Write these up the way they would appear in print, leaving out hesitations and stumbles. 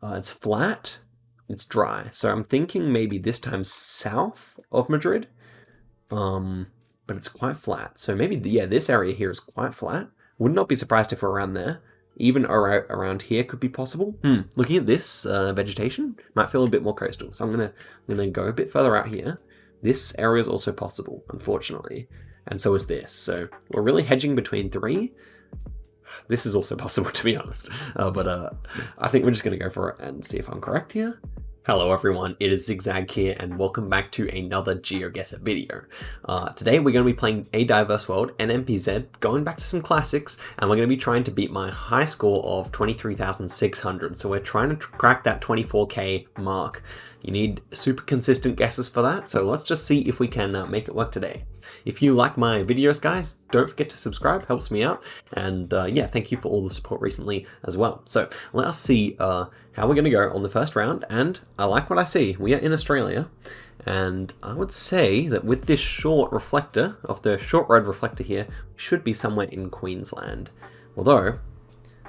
It's flat, it's dry. So I'm thinking maybe this time south of Madrid. But it's quite flat. So maybe, yeah, this area here is quite flat. Would not be surprised if we're around there. Even around here could be possible. Looking at this vegetation, might feel a bit more coastal. So I'm gonna go a bit further out here. This area is also possible, unfortunately, and so is this. So we're really hedging between three. This is also possible, to be honest. But I think we're just gonna go for it and see if I'm correct here. Hello everyone, it is Zigzag here and welcome back to another GeoGuessr video. Today we're going to be playing A Diverse World, NMPZ, going back to some classics, and we're going to be trying to beat my high score of 23,600. So we're trying to crack that 24k mark. You need super consistent guesses for that, so let's just see if we can make it work today. If you like my videos, guys, don't forget to subscribe, helps me out, and yeah, thank you for all the support recently as well. So let us see how we're going to go on the first round, and I like what I see. We are in Australia, and I would say that with this short reflector, of the short road reflector here, we should be somewhere in Queensland, although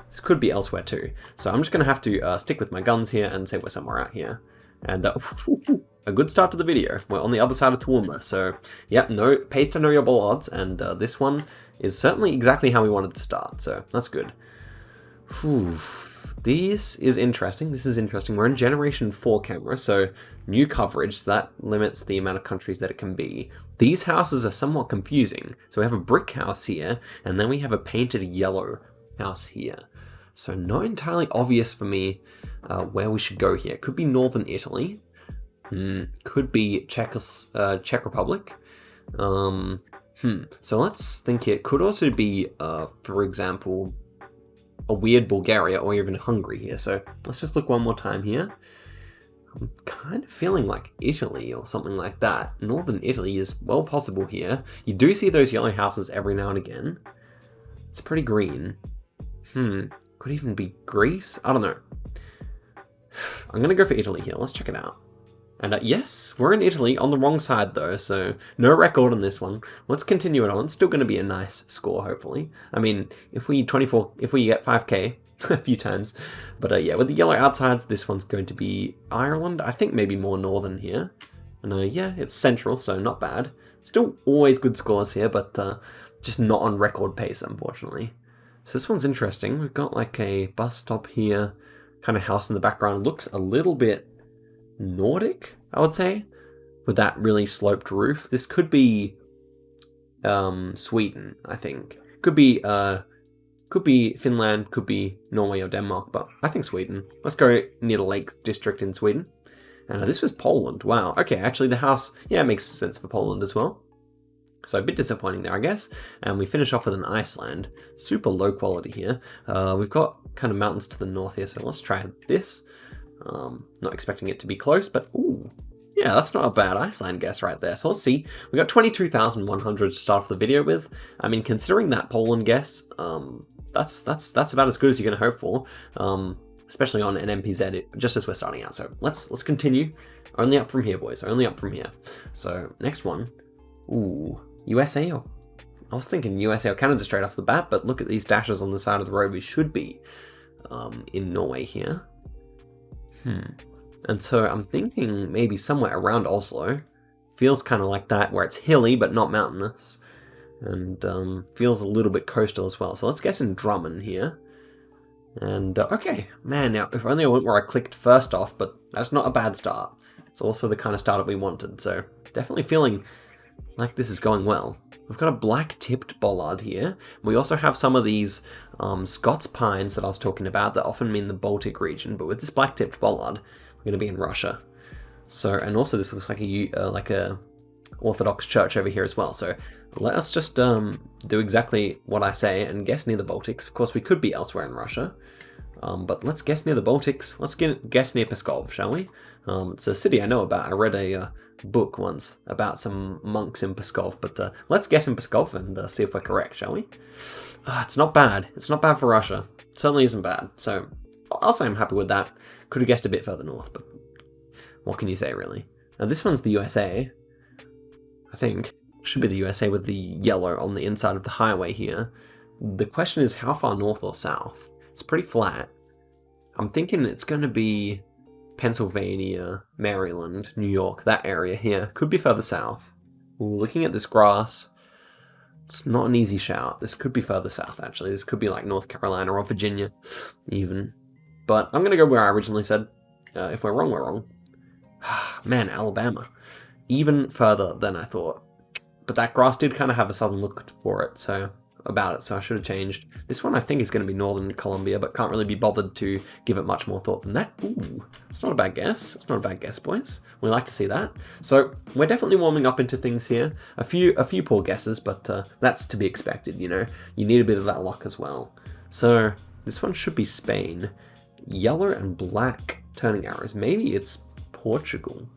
this could be elsewhere too. So I'm just going to have to stick with my guns here and say we're somewhere out here. And a good start to the video. We're on the other side of Toowoomba, so yep, no pays to know your bollards, and this one is certainly exactly how we wanted to start, so that's good. Whew. This is interesting. This is interesting. We're in Generation 4 camera, so new coverage, so that limits the amount of countries that it can be. These houses are somewhat confusing. So we have a brick house here, and then we have a painted yellow house here. So not entirely obvious for me where we should go here. Could be Northern Italy. Could be Czech Republic. So let's think here. Could also be, for example, a weird Bulgaria or even Hungary here. So let's just look one more time here. I'm kind of feeling like Italy or something like that. Northern Italy is well possible here. You do see those yellow houses every now and again. It's pretty green. Could even be Greece? I don't know. I'm going to go for Italy here. Let's check it out. And yes, we're in Italy on the wrong side though, so no record on this one. Let's continue it on. It's still going to be a nice score, hopefully. I mean, if we get 5k a few times. But yeah, with the yellow outsides, this one's going to be Ireland. I think maybe more northern here. And yeah, it's central, so not bad. Still always good scores here, but just not on record pace, unfortunately. So this one's interesting. We've got like a bus stop here, kind of house in the background. Looks a little bit Nordic, I would say, with that really sloped roof. This could be Sweden, I think. Could be Finland, could be Norway or Denmark, but I think Sweden. Let's go near the Lake District in Sweden. And this was Poland. Wow. Okay, actually the house, yeah, makes sense for Poland as well. So a bit disappointing there, I guess. And we finish off with an Iceland. Super low quality here. We've got kind of mountains to the north here, so let's try this. Not expecting it to be close, but ooh, yeah, that's not a bad Iceland guess right there. So let's see. We got 22,100 to start off the video with. I mean, considering that Poland guess, that's about as good as you're gonna hope for. Especially on an NMPZ, just as we're starting out. So let's continue. Only up from here, boys. Only up from here. So next one. Ooh, USA. I was thinking USA or Canada straight off the bat, but look at these dashes on the side of the road. We should be in Norway here. And so I'm thinking maybe somewhere around Oslo. Feels kind of like that, where it's hilly but not mountainous. And feels a little bit coastal as well. So let's guess in Drummond here. And okay, man, now if only I went where I clicked first off, but that's not a bad start. It's also the kind of start that we wanted. So definitely feeling like this is going well. We've got a black-tipped bollard here. We also have some of these Scots pines that I was talking about that often mean the Baltic region, but with this black-tipped bollard, we're going to be in Russia. So, and also this looks like a Orthodox church over here as well. So let us just do exactly what I say and guess near the Baltics. Of course, we could be elsewhere in Russia, but let's guess near the Baltics. Let's guess near Pskov, shall we? It's a city I know about. I read a book once about some monks in Pskov, but let's guess in Pskov and see if we're correct, shall we? It's not bad. It's not bad for Russia. It certainly isn't bad. So I'll say I'm happy with that. Could have guessed a bit further north, but what can you say, really? Now this one's the USA. I think should be the USA with the yellow on the inside of the highway here. The question is how far north or south? It's pretty flat. I'm thinking it's going to be Pennsylvania, Maryland, New York, that area here. Could be further south. Ooh, looking at this grass, it's not an easy shout. This could be further south, actually. This could be like North Carolina or Virginia, even. But I'm going to go where I originally said. If we're wrong, we're wrong. Man, Alabama. Even further than I thought. But that grass did kind of have a southern look for it, so I should have changed. This one I think is going to be Northern Columbia, but can't really be bothered to give it much more thought than that. Ooh, it's not a bad guess. It's not a bad guess, boys. We like to see that. So we're definitely warming up into things here. A few poor guesses, but that's to be expected, you know. You need a bit of that luck as well. So this one should be Spain. Yellow and black turning arrows. Maybe it's Portugal.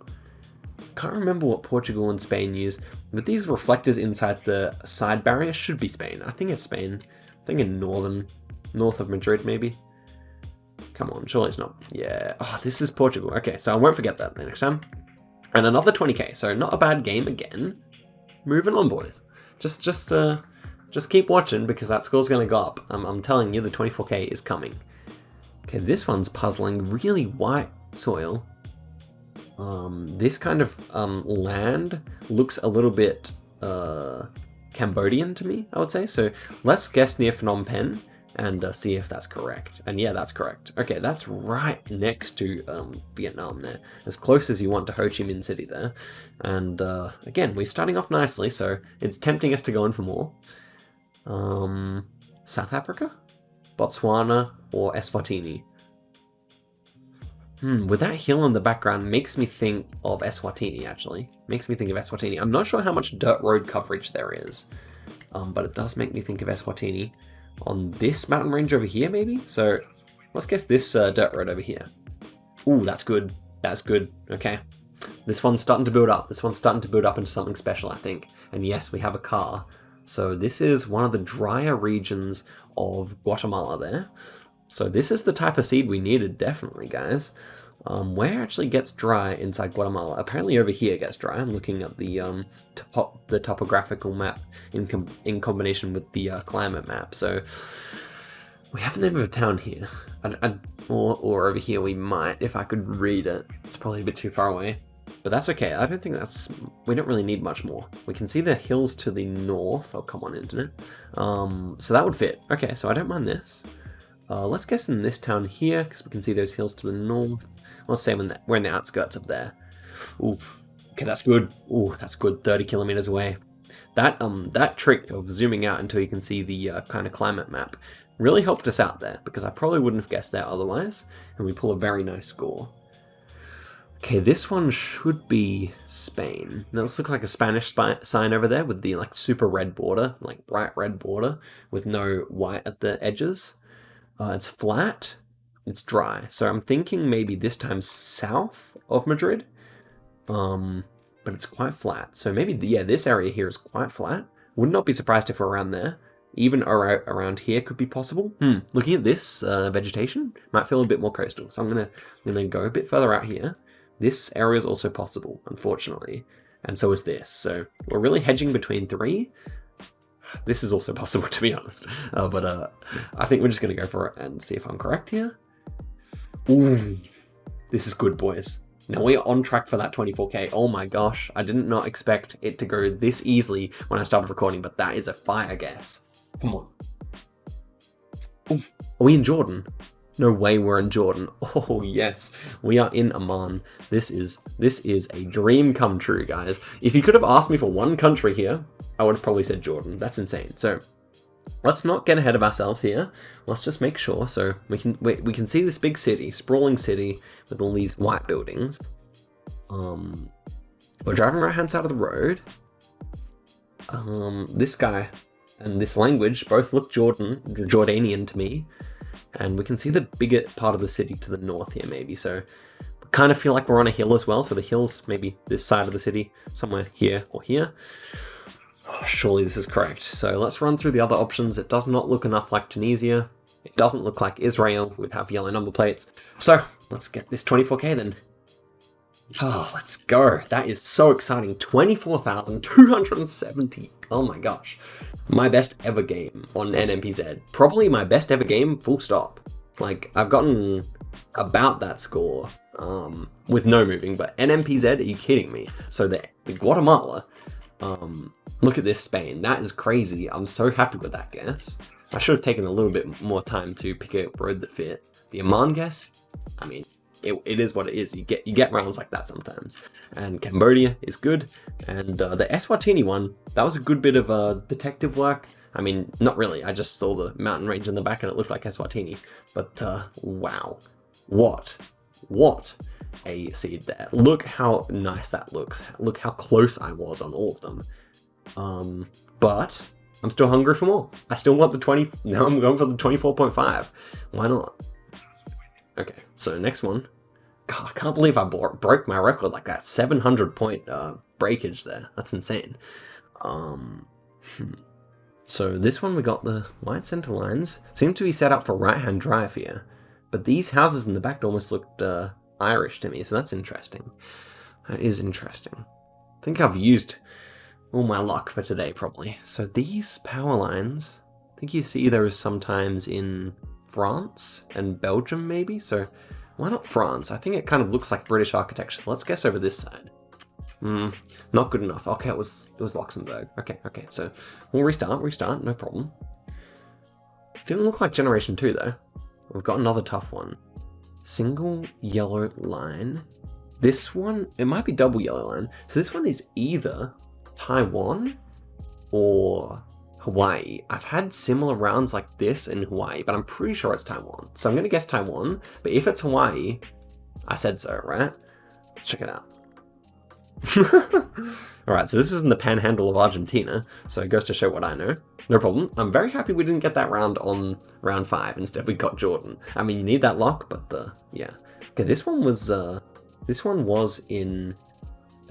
Can't remember what Portugal and Spain use, but these reflectors inside the side barrier should be Spain. I think it's Spain. I think in north of Madrid, maybe. Come on, surely it's not. Yeah. Oh, this is Portugal. Okay, so I won't forget that next time. And another 20k, so not a bad game again. Moving on, boys. Just keep watching because that score's going to go up. I'm telling you, the 24k is coming. Okay, this one's puzzling. Really white soil. This kind of land looks a little bit Cambodian to me, I would say. So let's guess near Phnom Penh and see if that's correct. And yeah, that's correct. Okay, that's right next to Vietnam there. As close as you want to Ho Chi Minh City there. And again, we're starting off nicely, so it's tempting us to go in for more. South Africa? Botswana or Eswatini? With that hill in the background makes me think of Eswatini, actually. Makes me think of Eswatini. I'm not sure how much dirt road coverage there is, but it does make me think of Eswatini. On this mountain range over here, maybe? So let's guess this dirt road over here. Ooh, that's good. That's good. Okay. This one's starting to build up. This one's starting to build up into something special, I think. And yes, we have a car. So this is one of the drier regions of Guatemala there. So this is the type of seed we needed, definitely, guys. Where actually gets dry inside Guatemala? Apparently over here gets dry. I'm looking at the topographical map in combination with the climate map. So we have the name of a town here. Or over here we might, if I could read it. It's probably a bit too far away. But that's okay. I don't think we don't really need much more. We can see the hills to the north. Oh, come on, internet. So that would fit. Okay, so I don't mind this. Let's guess in this town here, because we can see those hills to the north. Let's say we're in the outskirts of there. Ooh, okay, that's good. Ooh, that's good. 30 kilometers away. That trick of zooming out until you can see the kind of climate map really helped us out there, because I probably wouldn't have guessed that otherwise. And we pull a very nice score. Okay, this one should be Spain. Now this looks like a Spanish sign over there with the like super red border, like bright red border with no white at the edges. It's flat, it's dry. So I'm thinking maybe this time south of Madrid, but it's quite flat. So maybe, yeah, this area here is quite flat. Would not be surprised if we're around there. Even around here could be possible. Looking at this vegetation, might feel a bit more coastal. So I'm gonna go a bit further out here. This area is also possible, unfortunately, and so is this. So we're really hedging between three. This is also possible, to be honest, but I think we're just going to go for it and see if I'm correct here. Ooh, this is good, boys. Now we are on track for that 24k. Oh my gosh, I did not expect it to go this easily when I started recording, but that is a fire guess. Come on. Oof. Are we in Jordan? No way we're in Jordan. Oh yes, we are in Amman. This is a dream come true, guys. If you could have asked me for one country here, I would have probably said Jordan. That's insane. So let's not get ahead of ourselves here. Let's just make sure. So we can see this big city, sprawling city with all these white buildings. We're driving right hand side of the road. This guy and this language both look Jordanian to me. And we can see the bigger part of the city to the north here, maybe. So we kind of feel like we're on a hill as well. So the hill's maybe this side of the city, somewhere here or here. Oh, surely this is correct. So let's run through the other options. It does not look enough like Tunisia. It doesn't look like Israel would have yellow number plates. So let's get this 24k then. Oh, let's go. That is so exciting. 24,270. Oh my gosh. My best ever game on NMPZ. Probably my best ever game, full stop. Like, I've gotten about that score with no moving, but NMPZ, are you kidding me? So the Guatemala, look at this Spain. That is crazy. I'm so happy with that guess. I should have taken a little bit more time to pick a road that fit. The Oman guess, I mean, it is what it is. You get rounds like that sometimes. And Cambodia is good. And the Eswatini one, that was a good bit of detective work. I mean, not really. I just saw the mountain range in the back and it looked like Eswatini. But wow, what a seed there. Look how nice that looks. Look how close I was on all of them. But I'm still hungry for more. I still want the 20. Now I'm going for the 24.5. Why not? Okay, so next one. God, I can't believe I broke my record like that. 700 point breakage there. That's insane. So this one we got the white center lines. Seem to be set up for right-hand drive here. But these houses in the back almost looked Irish to me, so that's interesting. That is interesting. I think I've used all my luck for today, probably. So these power lines, I think you see those sometimes in France and Belgium, maybe? So why not France? I think it kind of looks like British architecture. Let's guess over this side. Not good enough. Okay, it was Luxembourg. Okay, so we'll restart, no problem. Didn't look like Generation 2 though. We've got another tough one. Single yellow line. This one, it might be double yellow line. So this one is either Taiwan or Hawaii. I've had similar rounds like this in Hawaii, but I'm pretty sure it's Taiwan. So I'm going to guess Taiwan, but if it's Hawaii, I said so, right? Let's check it out. Alright, so this was in the panhandle of Argentina, so it goes to show what I know. No problem. I'm very happy we didn't get that round on round 5. Instead, we got Jordan. I mean, you need that lock, but yeah. Okay, this one was in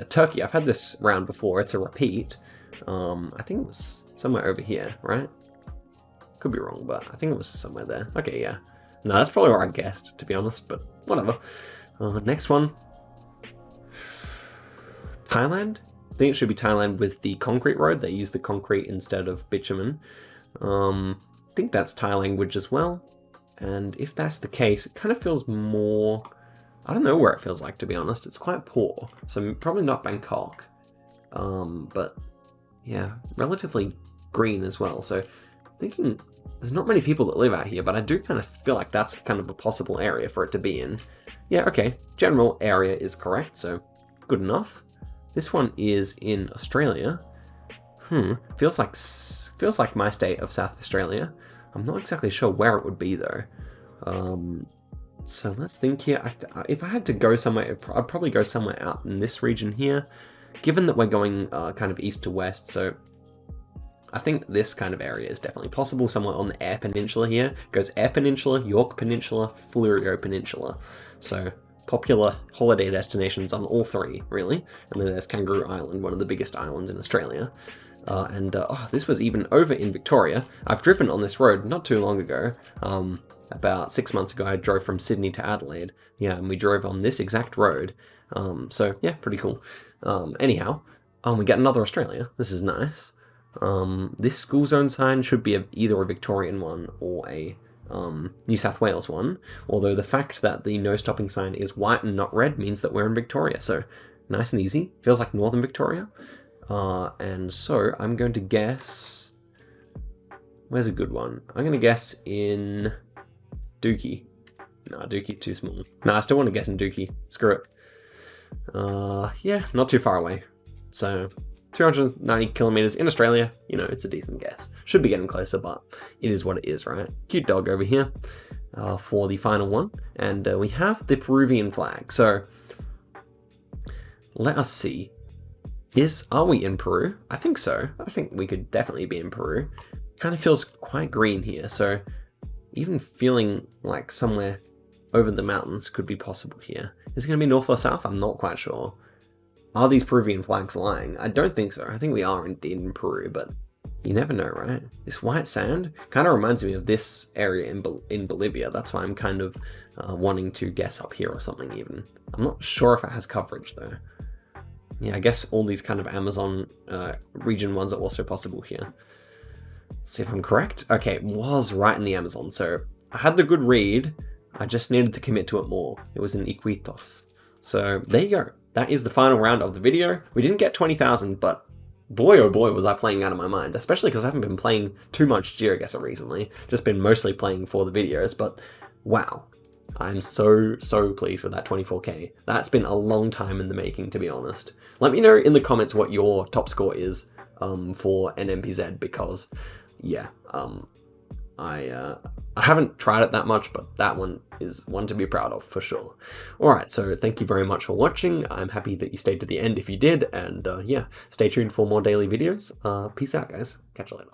Turkey. I've had this round before. It's a repeat. I think it was somewhere over here, right? Could be wrong, but I think it was somewhere there. Okay, yeah. No, that's probably where I guessed, to be honest, but whatever. Next one. Thailand? I think it should be Thailand with the concrete road. They use the concrete instead of bitumen. I think that's Thai language as well. And if that's the case, it kind of feels more... I don't know where it feels like, to be honest. It's quite poor. So probably not Bangkok. But yeah, relatively green as well. So thinking there's not many people that live out here, but I do kind of feel like that's kind of a possible area for it to be in. Yeah, okay. General area is correct, so good enough. This one is in Australia. Feels like my state of South Australia. I'm not exactly sure where it would be though. So let's think here. If I had to go somewhere, I'd probably go somewhere out in this region here, given that we're going kind of east to west. So I think this kind of area is definitely possible. Somewhere on the Eyre Peninsula here. It goes Eyre Peninsula, York Peninsula, Fleurieu Peninsula. So popular holiday destinations on all three, really. And then there's Kangaroo Island, one of the biggest islands in Australia. This was even over in Victoria. I've driven on this road not too long ago. About 6 months ago, I drove from Sydney to Adelaide. Yeah, and we drove on this exact road. So yeah, pretty cool. Anyhow, we get another Australia. This is nice. This school zone sign should be either a Victorian one or a New South Wales one, although the fact that the no stopping sign is white and not red means that we're in Victoria, so nice and easy. Feels like Northern Victoria. And so I'm going to guess, where's a good one? I'm going to guess in Dookie. Nah, Dookie too small. Nah, I still want to guess in Dookie. Screw it. Yeah, not too far away. So 290 kilometers in Australia, you know, it's a decent guess. Should be getting closer, but it is what it is, right? Cute dog over here for the final one. And we have the Peruvian flag. So let us see. Are we in Peru? I think so. I think we could definitely be in Peru. Kind of feels quite green here. So even feeling like somewhere over the mountains could be possible here. Is it going to be north or south? I'm not quite sure. Are these Peruvian flags lying? I don't think so. I think we are indeed in Peru, but you never know, right? This white sand kind of reminds me of this area in Bolivia. That's why I'm kind of wanting to guess up here or something even. I'm not sure if it has coverage though. Yeah, I guess all these kind of Amazon region ones are also possible here. Let's see if I'm correct. Okay, it was right in the Amazon. So I had the good read. I just needed to commit to it more. It was in Iquitos. So there you go. That is the final round of the video. We didn't get 20,000, but boy oh boy was I playing out of my mind, especially because I haven't been playing too much GeoGuessr recently. Just been mostly playing for the videos, but wow. I'm so pleased with that 24k. That's been a long time in the making, to be honest. Let me know in the comments what your top score is for NMPZ, because yeah, I haven't tried it that much, but that one is one to be proud of for sure. Alright, so thank you very much for watching. I'm happy that you stayed to the end if you did, and yeah, stay tuned for more daily videos. Peace out, guys. Catch you later.